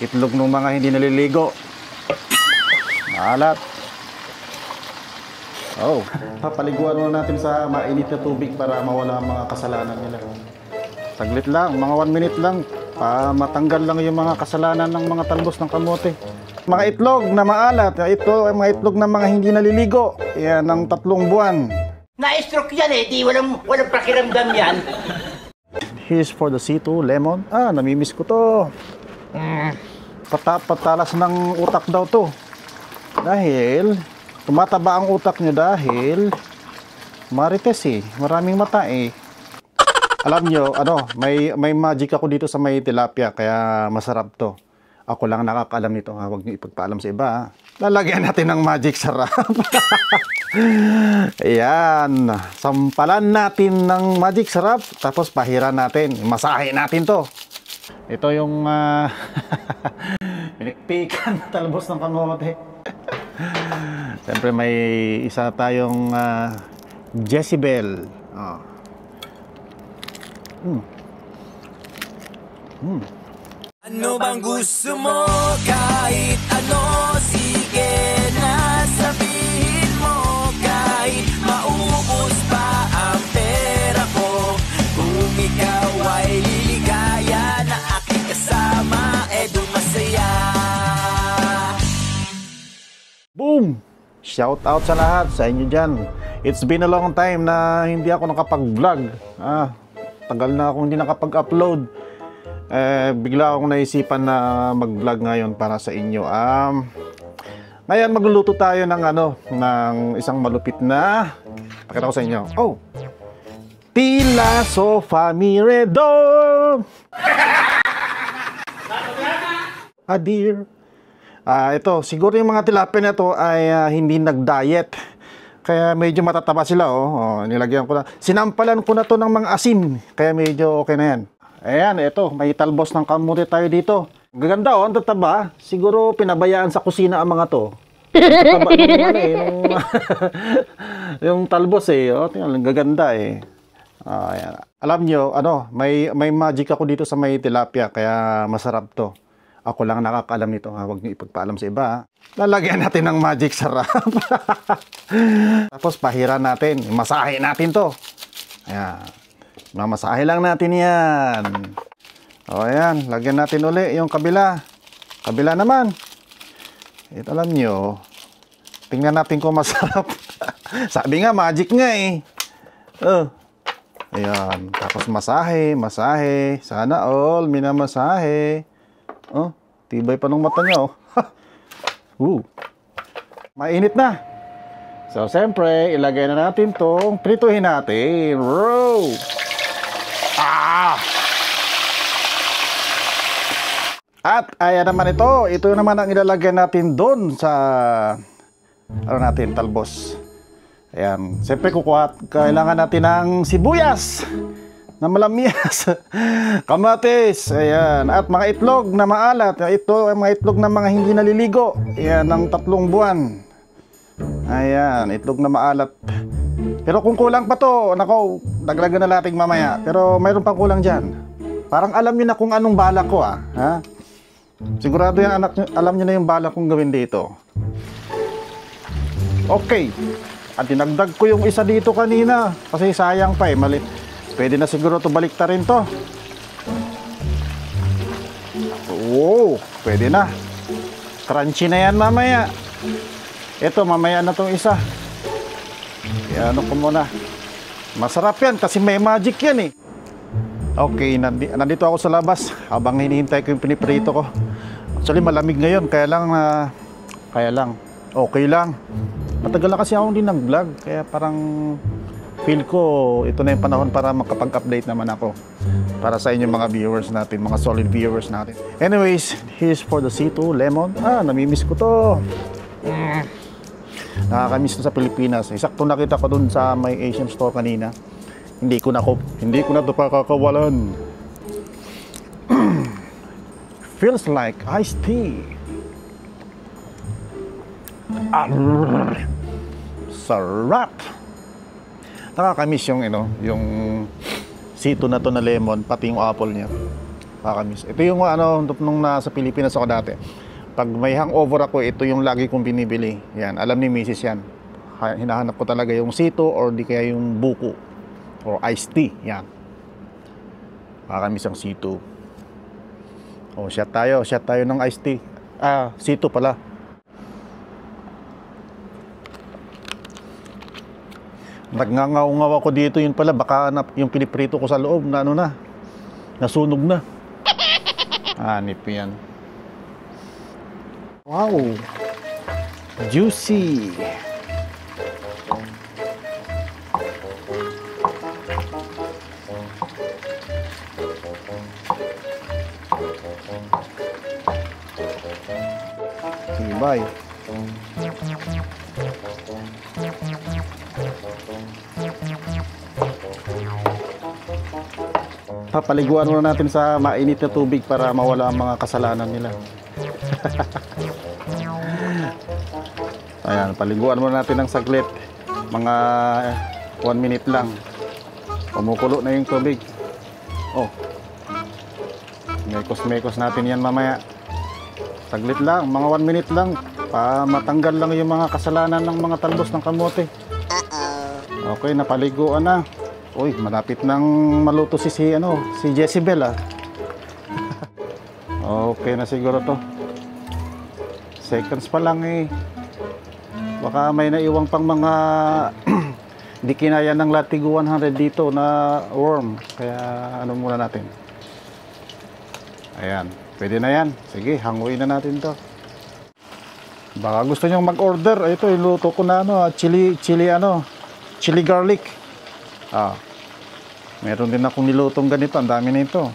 Itlog ng mga hindi naliligo. Maalat. Oh, papaliguan muna natin sa mainit na tubig para mawala ang mga kasalanan nila. Saglit lang, mga 1 minute lang. Matanggal lang yung mga kasalanan ng mga talbos ng kamote. Mga itlog na maalat, ito ay mga itlog ng mga hindi naliligo. Yan ang 3 buwan. Na-stroke yan eh, di walang pakiramdam yan. Here's for the C2 lemon. Namimiss ko to. Patalas ng utak daw to. Dahil tumataba ang utak nyo dahil marites eh. Maraming mata eh. Alam nyo, may magic ako dito sa may tilapia, kaya masarap to. Ako lang nakakaalam nito, huwag nyo ipagpaalam sa iba. Lalagyan natin ng magic sarap. Ayan, sampalan natin ng magic sarap, tapos pahiran natin, masahe natin to. Ito yung pinikpikan na talbos ng kamote. Siyempre may isa tayong Jezebel. Ano bang gusto mo? Kahit ano, sige na sabihin mo. Kahit maubos pa ang pera ko, kung ikaw ay liligaya na aking kasama, doon masaya. Boom! Shout out sa lahat, sa inyo dyan. It's been a long time na hindi ako nakapag-vlog. Tagal na akong hindi nakapag-upload. Bigla akong naisipan na mag-vlog ngayon para sa inyo. Ngayon magluluto tayo ng ng isang malupit na, pakita ko sa inyo. Tila sofa miredo. Dear. Ito, siguro yung mga tilapia na to ay hindi nag-diet. Kaya medyo matataba sila, nilagyan ko na. Sinampalan ko na to ng mga asin. Kaya medyo okay na yan. Ayan, ito, may talbos ng kamote tayo dito. Gaganda ang tataba. Siguro pinabayaan sa kusina ang mga to. Tataba yung talbos tingnan, gaganda eh. Ayan. Alam nyo, may magic ako dito sa may tilapia, kaya masarap to. Ako lang nakakaalam nito, huwag nyo ipagpaalam sa iba. Lalagyan natin ng magic sarap. Tapos pahiran natin, masahe natin to. Ayan. Mamasahe lang natin yan. Ayan, lagyan natin uli yung kabila. Kabila naman. Ito alam nyo, tingnan natin kung masarap. Sabi nga, magic nga eh. Ayan, tapos masahe. Sana all, minamasahe. Tibay pa ng mata niya Mainit na. So, siyempre, ilagay na natin tong prituhin natin. Row! At ayan naman ito. Ito naman ang ilalagay natin doon sa talbos. Ayan. Siyempre, kailangan natin ng sibuyas na malamyas. Kamatis. Ayan. At mga itlog na maalat. Ito ay mga itlog na mga hindi naliligo. Ayan, ng 3 buwan. Ayan, itlog na maalat. Pero kung kulang pa to, nako, dagdagan na natin mamaya. Pero mayroon pang kulang dyan. Parang alam nyo na kung anong balak ko ha? Sigurado yan alam nyo na yung balak kong gawin dito. Okay. At dinagdag ko yung isa dito kanina. Kasi sayang pa eh, mali. Pwede na siguro to balikta rin to. Wow, pwede na. Crunchy na yan mamaya. Ito, mamaya na tong isa. Ano ko muna. Masarap yan kasi may magic yan eh. Okay, nandito ako sa labas habang hinihintay ko yung piniprito ko. Actually, malamig ngayon. Kaya lang. Okay lang. Matagal na kasi ako hindi nag-vlog. Kaya parang feel ko ito na yung panahon para makapag-update naman ako. Para sa inyong mga viewers natin, mga solid viewers natin. Anyways, here's for the C2 lemon. Namimiss ko to. Nakakamiss na sa Pilipinas. Eksakto nakita ko dun sa may Asian store kanina. Hindi ko na ito pakakawalan. Feels like iced tea. Sarap. Nakakamiss yung C2 na to na lemon, pati yung apple niya. Nakakamiss. Ito yung ano, nung nasa Pilipinas ako dati. Pag may hangover ako, ito yung lagi kong binibili. Yan, alam ni Mrs. yan. Hinahanap ko talaga yung sito or di kaya yung buko or iced tea. Yan. Nakakamiss ang sito. Oh, shot tayo ng iced tea. Sito pala. Nagngangaw-ngaw ako dito, yun pala baka yung piniprito ko sa loob na ano na, nasunog na. Hanip yan. Wow, juicy. Bye. Papaliguan muna natin sa mainit na tubig para mawala ang mga kasalanan nila. Ayan, paliguan muna natin ng saglit. Mga 1 minute lang. Kumukulo na yung tubig. Oh. Mekos-mekos natin yan mamaya. Saglit lang, mga 1 minute lang. Para matanggal lang yung mga kasalanan ng mga talbos ng kamote. Okay, napaliguan na. Uy, malapit nang maluto si Jezebel Okay na siguro to. Seconds pa lang eh. Baka may naiwang pang mga di kinaya ng Latigo 100 dito na worm. Kaya ano muna natin. Ayan, pwede na yan. Sige, hanguin na natin to. Baka gusto nyong mag-order. Ito, iluto ko na chili garlic. Meron din akong nilutong ganito. Ang dami nito.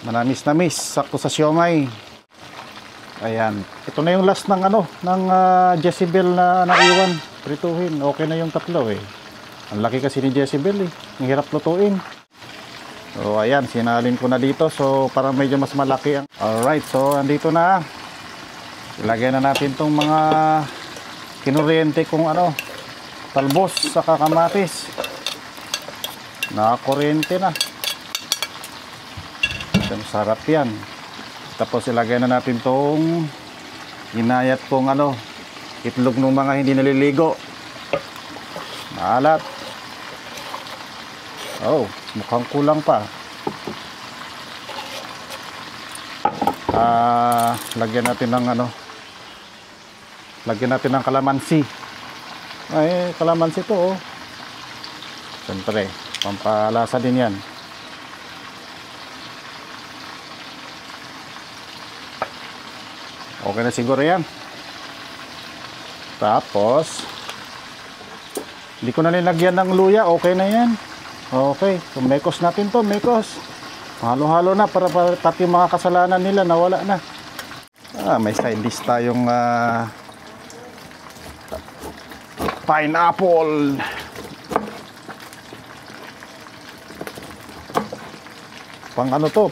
Manamis-namis. Sakto sa siomay. Ayan. Ito na yung last ng Jezebel na naiwan. Prituhin. Okay na yung tatlo eh. Ang laki kasi ni Jezebel eh. Ang hirap lutuin. So ayan. Sinalin ko na dito. So para medyo mas malaki ang... Alright. So andito na. Ilagay na natin tong mga kinuryente kong talbos sa kamatis. Nakakuryente na. Sarap yan. Tapos ilagay na natin tong ginayat kong itlog ng mga hindi naliligo. Maalat. Oh, mukhang kulang pa. Lagyan natin ng lagyan natin ng kalamansi. Ay, kalamansi to Siyempre, pampalasa din yan. Okay na siguro yan. Tapos hindi ko na nilagyan ng luya. Okay na yan. Okay, so mekos natin to, mekos. Halo-halo na para pati mga kasalanan nila nawala na. May side dish tayong pineapple. Pang to,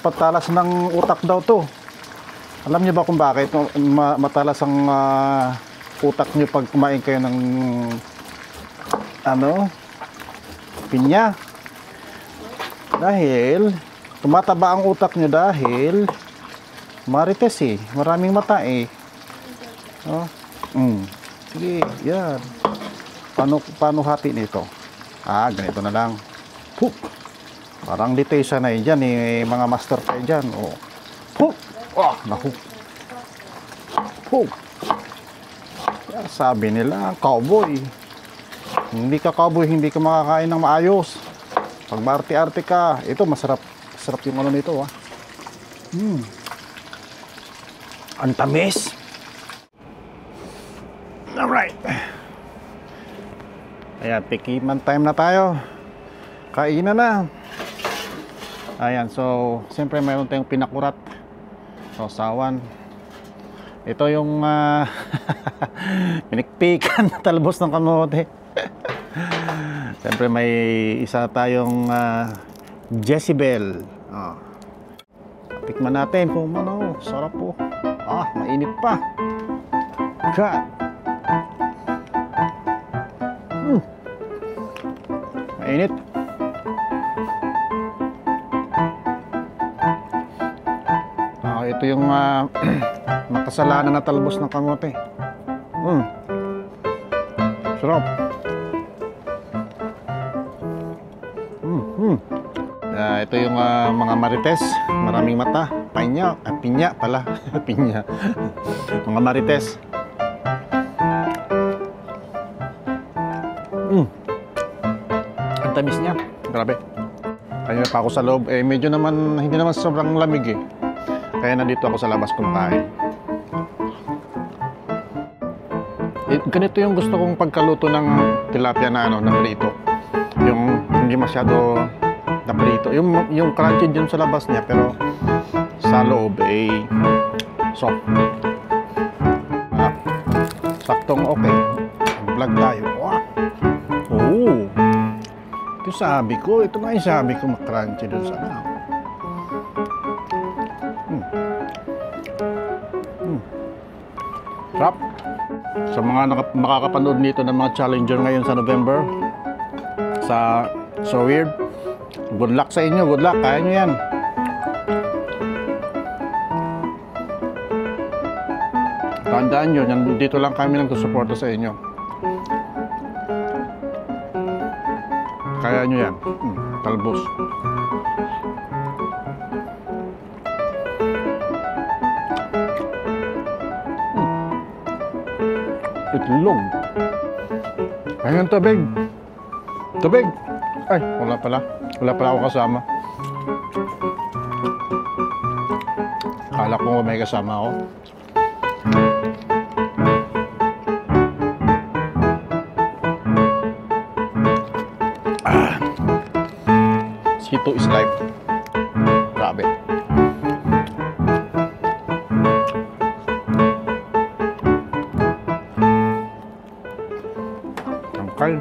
patalas ng utak daw to. Alam niyo ba kung bakit matalas ang utak niyo pag kumain kayo ng pinya? Dahil tumataba ang utak niyo dahil marites maraming mata Sige, yan. Paano hati nito? Ganito na lang. Pup. Parang litesa na dyan mga master kayo dyan. Pup. Naku. Pup. Sabi nila, cowboy. Hindi ka cowboy, hindi ka makakain ng maayos. Pag maarte-arte ka, ito masarap. Masarap yung nito Ang tamis. Alright. Ayan, tikiman time na tayo. Kainan na. Ayan, so siyempre mayroon tayong pinakurat. Sawan. Ito yung pinikpikan na talbos ng kamote. Siyempre may isa tayong Jezebel. Tikman natin kung sarap po. Mainit pa. God. Mainit. ito yung makasalanan na talbos ng kamote. Sarap. Ito yung mga marites, maraming mata, pinya pala, pinya. Mga marites. Ang tamis niya, grabe. Kaya pa ako sa loob, medyo naman, hindi naman sobrang lamig eh. Kaya nandito ako sa labas kumakain. Ganito yung gusto kong pagkaluto ng tilapia na na prito. Yung hindi masyado na prito. Yung crunchy din sa labas niya, pero sa loob soft. Saktong okay. Vlog tayo. Wow. Oh. Ito sabi ko, ito nga yung sabi ko, makrunchy dun sa Sarap. Sa mga makakapanood nito ng mga challenger ngayon sa November, sa So Weird, good luck sa inyo, good luck, kaya nyo yan. Tandaan nyo, dito lang kami nagsusuporta sa inyo. Kaya nyo yan. Talbos. Itlog. Ayun, tubig. Tubig. Ay, wala pala. Wala pala ako kasama. Akala ko may kasama ako. Sito is life. Grabe. Tangkal.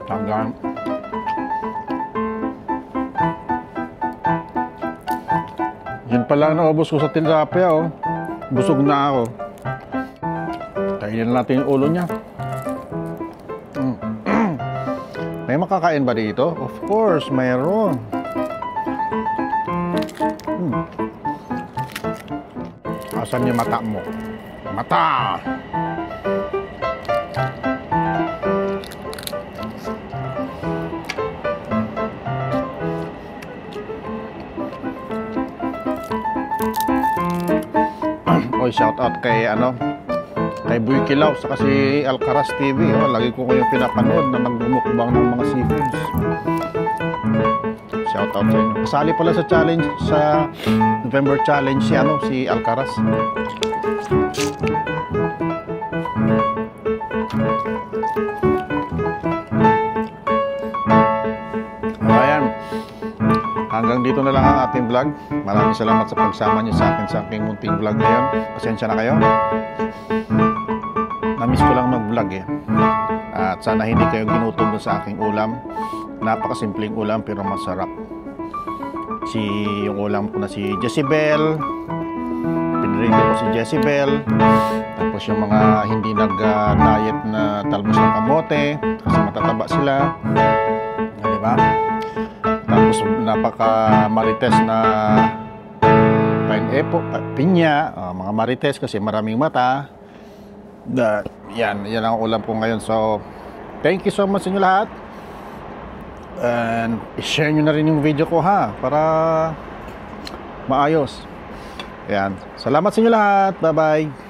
Tanggal. Yan pala naubos ko sa tilapia, oh. Busog na ako. Kainin natin yung ulo niya. May makakain ba dito? Of course, mayroon. Asan yung mata mo? Mata! Oy, shout out kay kay Boy Kilaw sa si Alcaraz TV. Lagi ko kayong pinapanood na nagmumukbang ng mga seafoods. Shout out sa inyo. Kasali pala sa challenge, sa November challenge si Alcaraz. Ayan. Hanggang dito na lang ang ating vlog. Maraming salamat sa pagsama niyo sa akin sa aking munting vlog ngayon. Pasensya na kayo. Namiss ko lang mag-vlog eh. At sana hindi kayo ginutom sa aking ulam. Napakasimpleng ulam pero masarap. Yung ulam ko na si Jezebel. Pinrito ko si Jezebel. Tapos yung mga hindi nag-diet na talbos ng kamote kasi matataba sila. Diba? Tapos napaka-marites na pineapple, pinya, mga marites kasi maraming mata. Yan ang ulam ko ngayon. So, thank you so much sa inyo lahat. And i-share nyo na rin yung video ko para maayos. Yan. Salamat sa inyo lahat. Bye-bye.